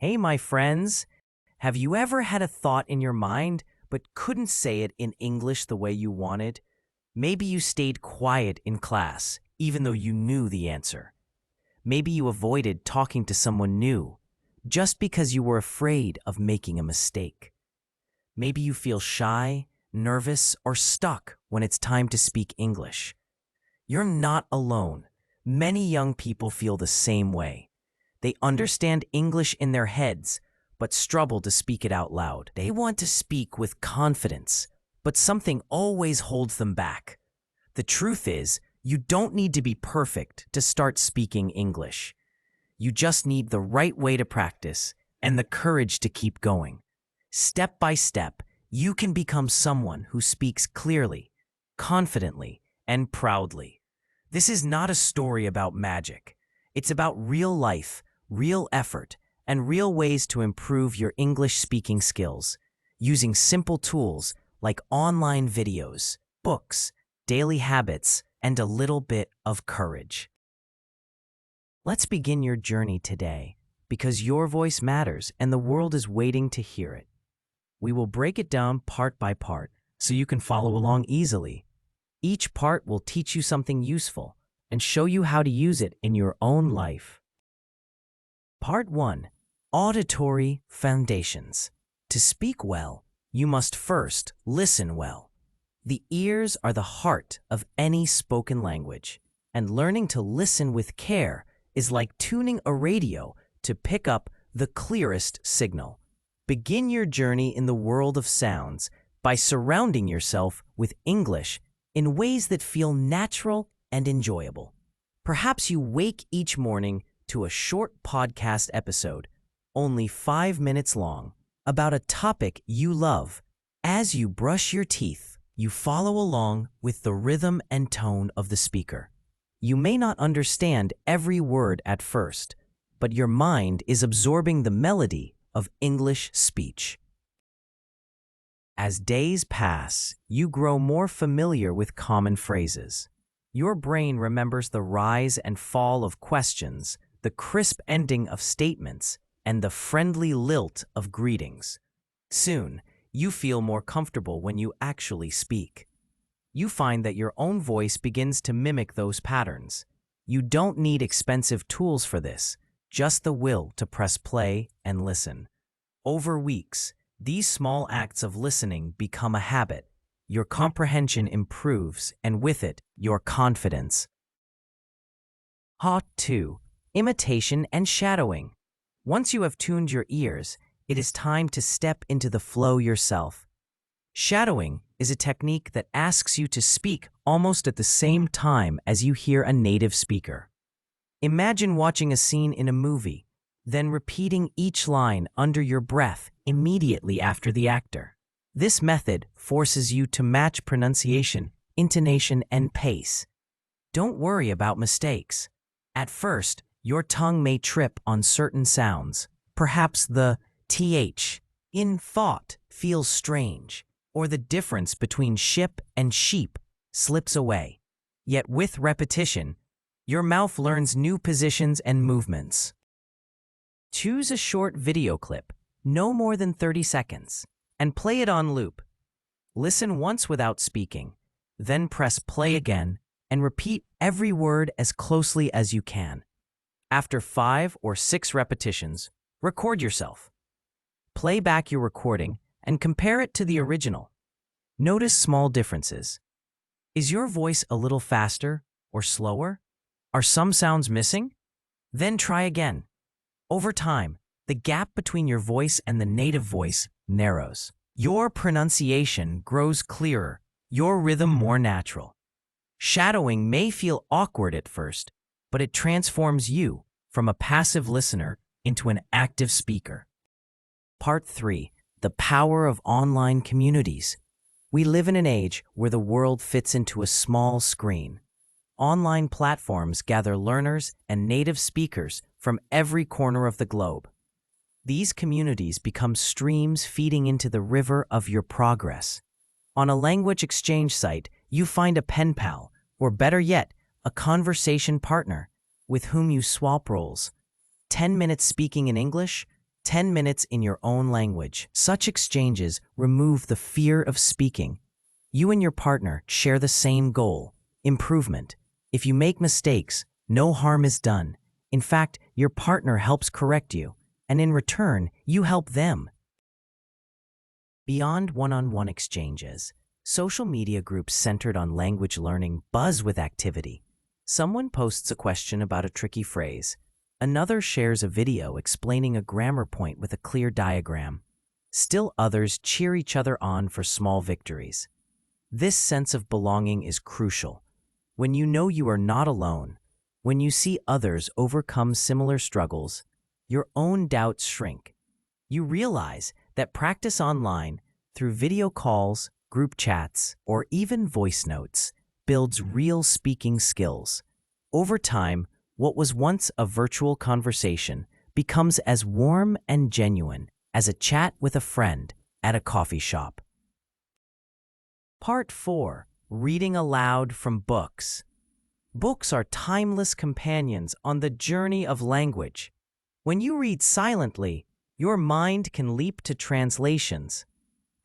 Hey, my friends, have you ever had a thought in your mind but couldn't say it in English the way you wanted? Maybe you stayed quiet in class, even though you knew the answer. Maybe you avoided talking to someone new, just because you were afraid of making a mistake. Maybe you feel shy, nervous, or stuck when it's time to speak English. You're not alone. Many young people feel the same way. They understand English in their heads, but struggle to speak it out loud. They want to speak with confidence, but something always holds them back. The truth is, you don't need to be perfect to start speaking English. You just need the right way to practice and the courage to keep going. Step by step, you can become someone who speaks clearly, confidently, and proudly. This is not a story about magic. It's about real life, real effort, and real ways to improve your English speaking skills, using simple tools like online videos, books, daily habits, and a little bit of courage. Let's begin your journey today, because your voice matters and the world is waiting to hear it. We will break it down part by part so you can follow along easily. Each part will teach you something useful and show you how to use it in your own life. Part 1. Auditory Foundations. To speak well, you must first listen well. The ears are the heart of any spoken language, and learning to listen with care is like tuning a radio to pick up the clearest signal. Begin your journey in the world of sounds by surrounding yourself with English in ways that feel natural and enjoyable. Perhaps you wake each morning to a short podcast episode, only 5 minutes long, about a topic you love. As you brush your teeth, you follow along with the rhythm and tone of the speaker. You may not understand every word at first, but your mind is absorbing the melody of English speech. As days pass, you grow more familiar with common phrases. Your brain remembers the rise and fall of questions, the crisp ending of statements, and the friendly lilt of greetings. Soon, you feel more comfortable when you actually speak. You find that your own voice begins to mimic those patterns. You don't need expensive tools for this, just the will to press play and listen. Over weeks, these small acts of listening become a habit. Your comprehension improves, and with it, your confidence. Part 2. Imitation and shadowing. Once you have tuned your ears, it is time to step into the flow yourself. Shadowing is a technique that asks you to speak almost at the same time as you hear a native speaker. Imagine watching a scene in a movie, then repeating each line under your breath immediately after the actor. This method forces you to match pronunciation, intonation, and pace. Don't worry about mistakes. At first, your tongue may trip on certain sounds. Perhaps the th in thought feels strange, or the difference between ship and sheep slips away. Yet with repetition, your mouth learns new positions and movements. Choose a short video clip, no more than 30 seconds, and play it on loop. Listen once without speaking, then press play again and repeat every word as closely as you can. After 5 or 6 repetitions, record yourself. Play back your recording and compare it to the original. Notice small differences. Is your voice a little faster or slower? Are some sounds missing? Then try again. Over time, the gap between your voice and the native voice narrows. Your pronunciation grows clearer, your rhythm more natural. Shadowing may feel awkward at first, but it transforms you from a passive listener into an active speaker. Part 3. The power of online communities. We live in an age where the world fits into a small screen. Online platforms gather learners and native speakers from every corner of the globe. These communities become streams feeding into the river of your progress. On a language exchange site, you find a pen pal, or better yet, a conversation partner, with whom you swap roles. 10 minutes speaking in English, 10 minutes in your own language. Such exchanges remove the fear of speaking. You and your partner share the same goal, improvement. If you make mistakes, no harm is done. In fact, your partner helps correct you, and in return, you help them. Beyond one-on-one exchanges, social media groups centered on language learning buzz with activity. Someone posts a question about a tricky phrase. Another shares a video explaining a grammar point with a clear diagram. Still others cheer each other on for small victories. This sense of belonging is crucial. When you know you are not alone, when you see others overcome similar struggles, your own doubts shrink. You realize that practice online, through video calls, group chats, or even voice notes, builds real speaking skills. Over time, what was once a virtual conversation becomes as warm and genuine as a chat with a friend at a coffee shop. Part 4. Reading aloud from books. Books are timeless companions on the journey of language. When you read silently, your mind can leap to translations.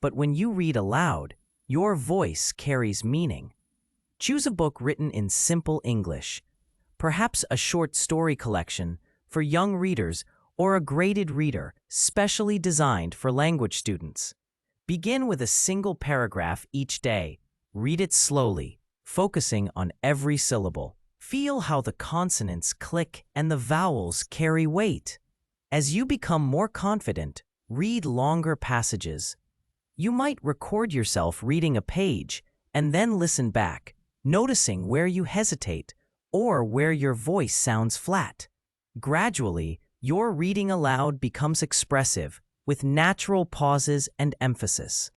But when you read aloud, your voice carries meaning. Choose a book written in simple English, perhaps a short story collection for young readers or a graded reader specially designed for language students. Begin with a single paragraph each day. Read it slowly, focusing on every syllable. Feel how the consonants click and the vowels carry weight. As you become more confident, read longer passages. You might record yourself reading a page and then listen back, noticing where you hesitate or where your voice sounds flat. Gradually, your reading aloud becomes expressive, with natural pauses and emphasis.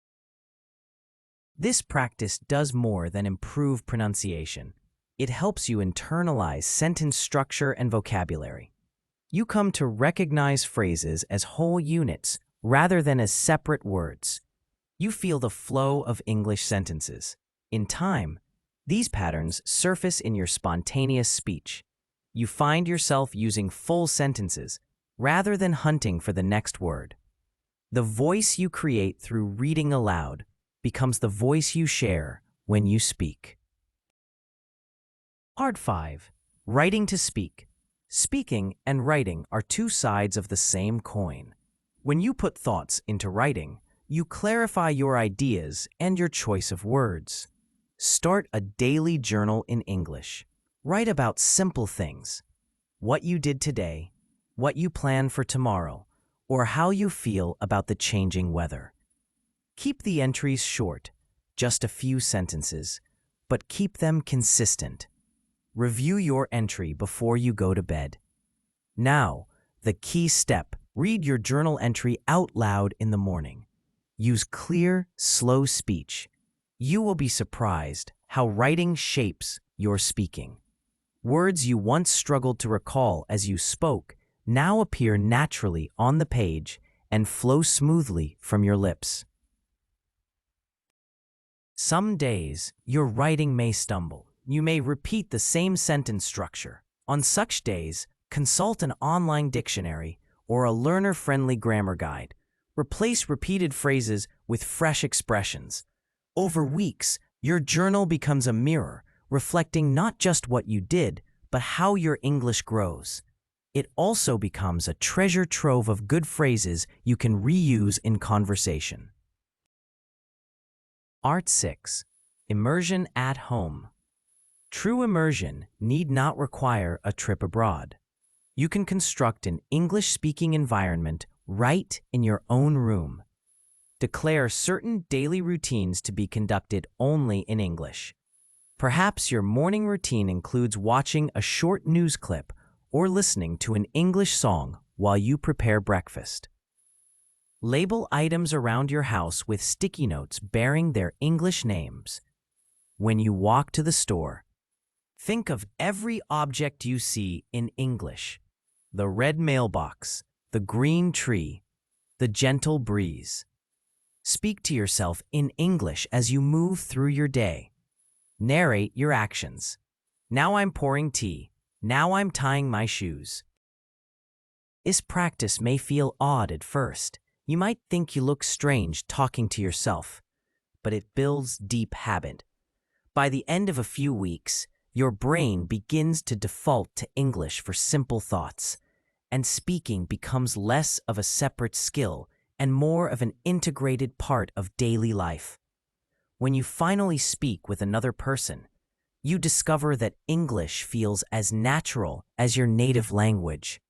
This practice does more than improve pronunciation. It helps you internalize sentence structure and vocabulary. You come to recognize phrases as whole units rather than as separate words. You feel the flow of English sentences. In time, these patterns surface in your spontaneous speech. You find yourself using full sentences rather than hunting for the next word. The voice you create through reading aloud becomes the voice you share when you speak. Part 5. Writing to speak. Speaking and writing are two sides of the same coin. When you put thoughts into writing, you clarify your ideas and your choice of words. Start a daily journal in English. Write about simple things: what you did today, what you plan for tomorrow, or how you feel about the changing weather. Keep the entries short, just a few sentences, but keep them consistent. Review your entry before you go to bed. Now, the key step: read your journal entry out loud in the morning. Use clear, slow speech. You will be surprised how writing shapes your speaking. Words you once struggled to recall as you spoke now appear naturally on the page and flow smoothly from your lips. Some days, your writing may stumble. You may repeat the same sentence structure. On such days, consult an online dictionary or a learner-friendly grammar guide. Replace repeated phrases with fresh expressions. Over weeks, your journal becomes a mirror, reflecting not just what you did, but how your English grows. It also becomes a treasure trove of good phrases you can reuse in conversation. Art 6. Immersion at home. True immersion need not require a trip abroad. You can construct an English-speaking environment right in your own room. Declare certain daily routines to be conducted only in English. Perhaps your morning routine includes watching a short news clip or listening to an English song while you prepare breakfast. Label items around your house with sticky notes bearing their English names. When you walk to the store, think of every object you see in English: the red mailbox, the green tree, the gentle breeze. Speak to yourself in English as you move through your day. Narrate your actions. Now I'm pouring tea. Now I'm tying my shoes. This practice may feel odd at first. You might think you look strange talking to yourself, but it builds deep habit. By the end of a few weeks, your brain begins to default to English for simple thoughts, and speaking becomes less of a separate skill and more of an integrated part of daily life. When you finally speak with another person, you discover that English feels as natural as your native language.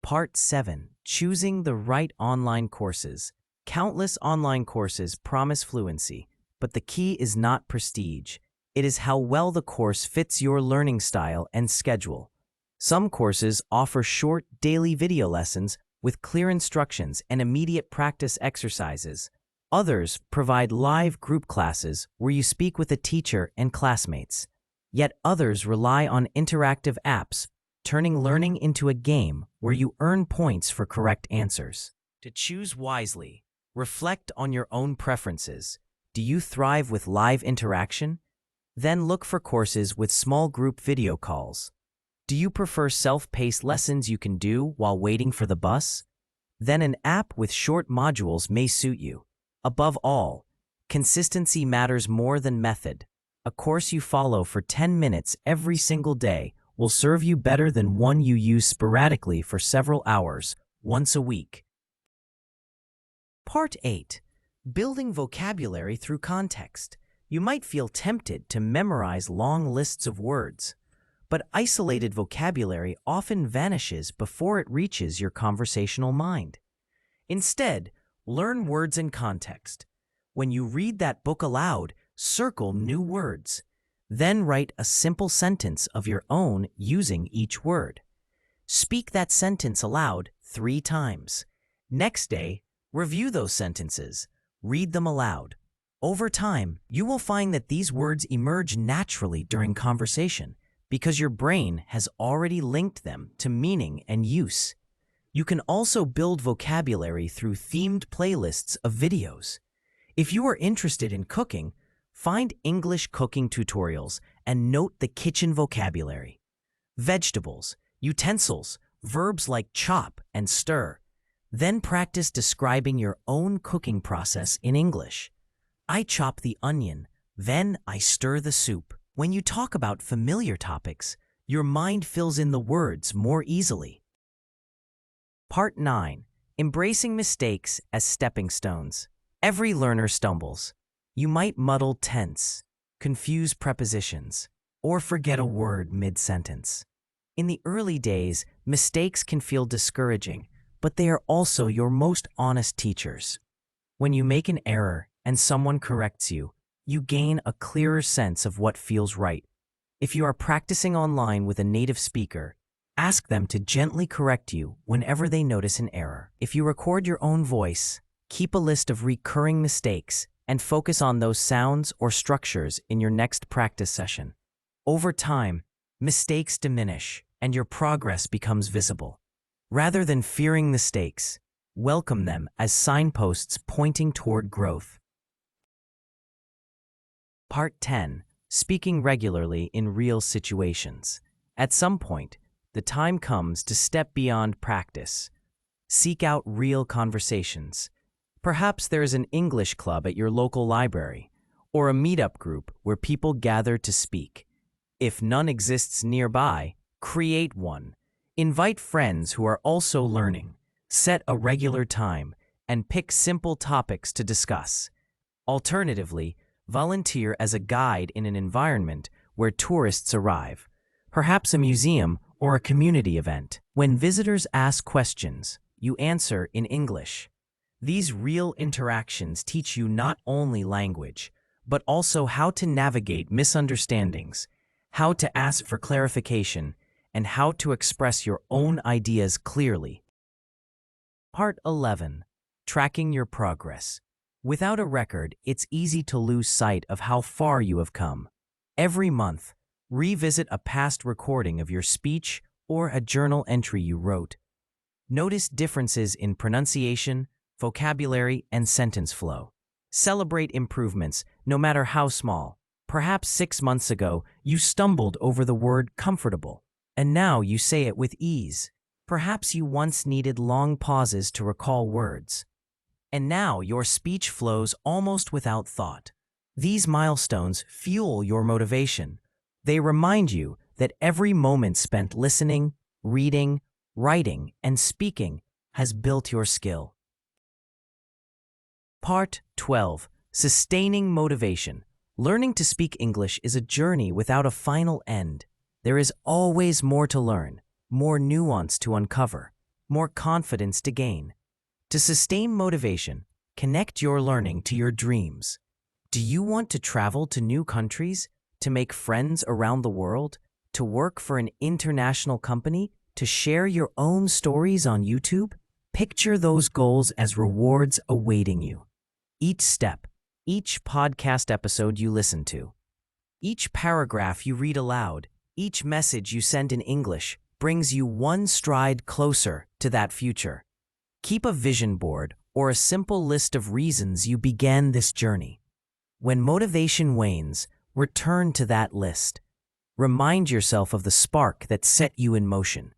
Part 7. Choosing the right online courses. Countless online courses promise fluency, but the key is not prestige. It is how well the course fits your learning style and schedule. Some courses offer short, daily video lessons with clear instructions and immediate practice exercises. Others provide live group classes where you speak with a teacher and classmates. Yet others rely on interactive apps, turning learning into a game where you earn points for correct answers. To choose wisely, reflect on your own preferences. Do you thrive with live interaction? Then look for courses with small group video calls. Do you prefer self-paced lessons you can do while waiting for the bus? Then an app with short modules may suit you. Above all, consistency matters more than method. A course you follow for 10 minutes every single day will serve you better than one you use sporadically for several hours, once a week. Part 8. Building vocabulary through context. You might feel tempted to memorize long lists of words, but isolated vocabulary often vanishes before it reaches your conversational mind. Instead, learn words in context. When you read that book aloud, circle new words. Then write a simple sentence of your own using each word. Speak that sentence aloud 3 times. Next day, review those sentences. Read them aloud. Over time, you will find that these words emerge naturally during conversation because your brain has already linked them to meaning and use. You can also build vocabulary through themed playlists of videos. If you are interested in cooking, find English cooking tutorials and note the kitchen vocabulary. Vegetables, utensils, verbs like chop and stir. Then practice describing your own cooking process in English. I chop the onion, then I stir the soup. When you talk about familiar topics, your mind fills in the words more easily. Part 9. Embracing mistakes as stepping stones. Every learner stumbles. You might muddle tense, confuse prepositions, or forget a word mid-sentence. In the early days, mistakes can feel discouraging, but they are also your most honest teachers. When you make an error and someone corrects you, you gain a clearer sense of what feels right. If you are practicing online with a native speaker, ask them to gently correct you whenever they notice an error. If you record your own voice, keep a list of recurring mistakes and focus on those sounds or structures in your next practice session. Over time, mistakes diminish and your progress becomes visible. Rather than fearing mistakes, welcome them as signposts pointing toward growth. Part 10. Speaking regularly in real situations. At some point, the time comes to step beyond practice. Seek out real conversations. Perhaps there is an English club at your local library, or a meetup group where people gather to speak. If none exists nearby, create one. Invite friends who are also learning. Set a regular time, and pick simple topics to discuss. Alternatively, volunteer as a guide in an environment where tourists arrive, perhaps a museum or a community event. When visitors ask questions, you answer in English. These real interactions teach you not only language, but also how to navigate misunderstandings, how to ask for clarification, and how to express your own ideas clearly. Part 11. Tracking your progress. Without a record, it's easy to lose sight of how far you have come. Every month, revisit a past recording of your speech or a journal entry you wrote. Notice differences in pronunciation, vocabulary, and sentence flow. Celebrate improvements, no matter how small. Perhaps 6 months ago, you stumbled over the word comfortable, and now you say it with ease. Perhaps you once needed long pauses to recall words, and now your speech flows almost without thought. These milestones fuel your motivation. They remind you that every moment spent listening, reading, writing, and speaking has built your skill. Part 12. Sustaining Motivation. Learning to speak English is a journey without a final end. There is always more to learn, more nuance to uncover, more confidence to gain. To sustain motivation, connect your learning to your dreams. Do you want to travel to new countries, to make friends around the world, to work for an international company, to share your own stories on YouTube? Picture those goals as rewards awaiting you. Each step, each podcast episode you listen to, each paragraph you read aloud, each message you send in English brings you one stride closer to that future. Keep a vision board or a simple list of reasons you began this journey. When motivation wanes, return to that list. Remind yourself of the spark that set you in motion.